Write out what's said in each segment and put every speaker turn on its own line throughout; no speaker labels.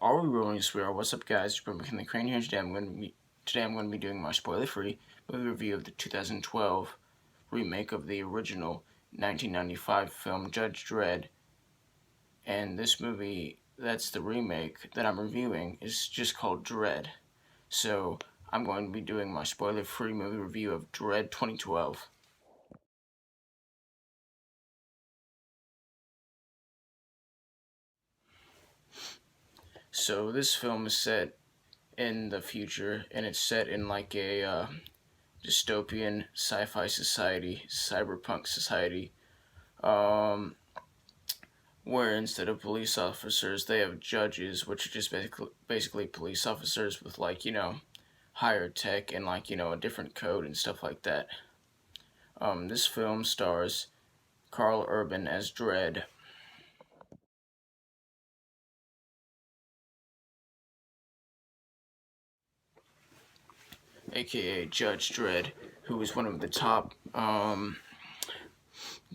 Are we rolling swear? What's up, guys? It's McKinley, Crain here. Today I'm going to be doing my spoiler-free movie review of the 2012 remake of the original 1995 film Judge Dredd. And this movie, that's the remake that I'm reviewing, is just called Dredd. So I'm going to be doing my spoiler-free movie review of Dredd 2012. So this film is set in the future, and it's set in like a dystopian sci-fi society, cyberpunk society, where instead of police officers, they have judges, which are just basically police officers with higher tech and a different code and stuff like that. This film stars Karl Urban as Dredd. AKA Judge Dredd, who is one of the top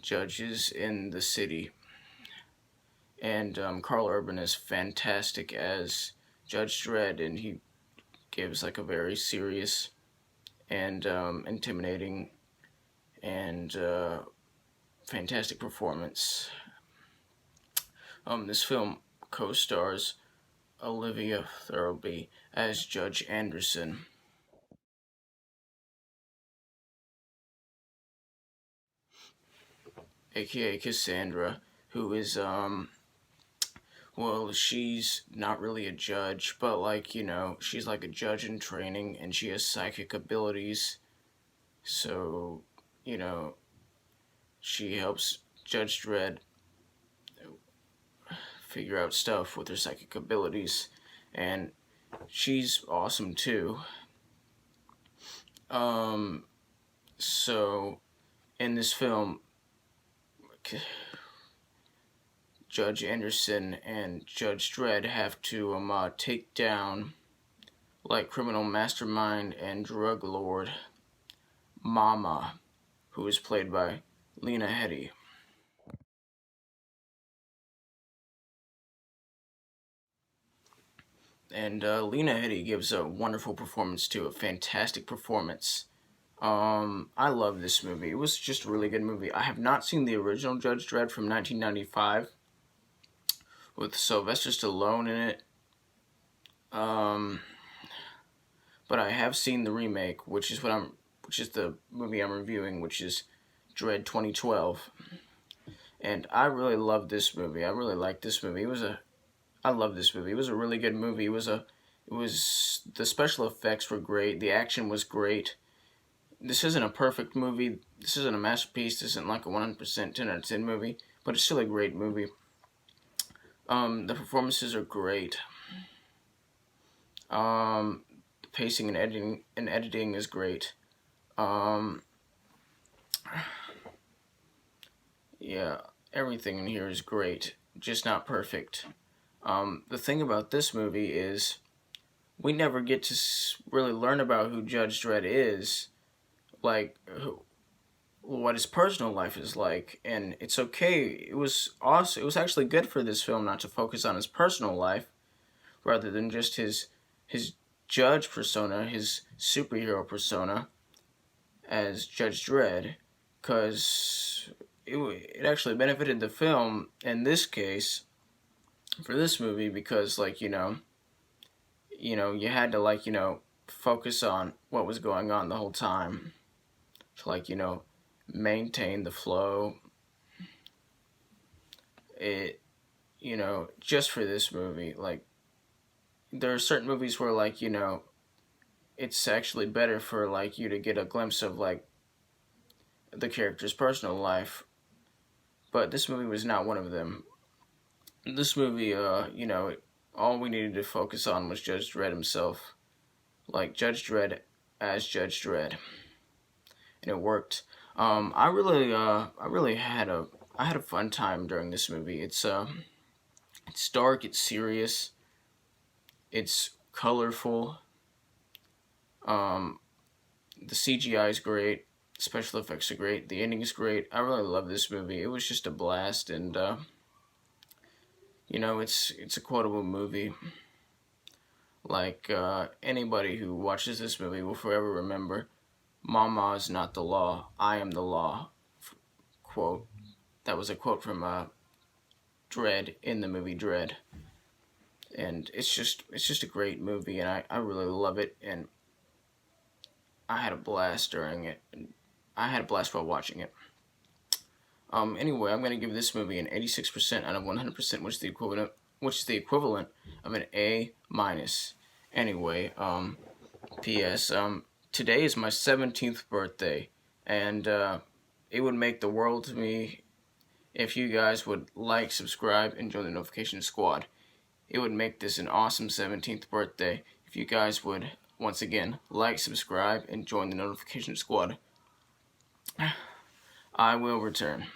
judges in the city. And Karl Urban is fantastic as Judge Dredd, and he gives like a very serious and intimidating and fantastic performance. This film co-stars Olivia Thirlby as Judge Anderson. AKA Cassandra, who is well, she's not really a judge, but she's like a judge in training, and she has psychic abilities. So, she helps Judge Dredd figure out stuff with her psychic abilities, and she's awesome too. So in this film, Judge Anderson and Judge Dredd have to take down criminal mastermind and drug lord Mama, who is played by Lena Headey. And Lena Headey gives a wonderful performance too, a fantastic performance. I love this movie. It was just a really good movie. I have not seen the original Judge Dredd from 1995 with Sylvester Stallone in it. But I have seen the remake, which is the movie I'm reviewing, which is Dredd 2012. And I really love this movie. I really like this movie. I love this movie. It was a really good movie. The special effects were great. The action was great. This isn't a perfect movie. This isn't a masterpiece. This isn't like a 100% 10 out of 10 movie, but it's still a great movie. The performances are great. The pacing and editing is great. Yeah, everything in here is great, just not perfect. The thing about this movie is we never get to really learn about who Judge Dredd is, what his personal life is like, and it's okay. It was awesome. It was actually good for this film not to focus on his personal life rather than just his judge persona, his superhero persona as Judge Dredd, because it actually benefited the film in this case for this movie, because you had to focus on what was going on the whole time to maintain the flow. Just for this movie, there are certain movies where it's actually better for you to get a glimpse of the character's personal life, but this movie was not one of them. This movie, all we needed to focus on was Judge Dredd himself, Judge Dredd as Judge Dredd, and it worked. I really had a fun time during this movie. It's dark, it's serious, it's colorful. The CGI is great, special effects are great, the ending is great. I really love this movie. It was just a blast, and it's a quotable movie. Like, anybody who watches this movie will forever remember, "Mama is not the law, I am the law," quote. That was a quote from Dredd in the movie Dredd. And it's just a great movie, and I really love it, and I had a blast during it. And I had a blast while watching it. Anyway, I'm gonna give this movie an 86% out of 100%, which is the equivalent of an A minus. Anyway, P.S. Today is my 17th birthday, and it would make the world to me if you guys would like, subscribe, and join the notification squad. It would make this an awesome 17th birthday if you guys would, once again, like, subscribe, and join the notification squad. I will return.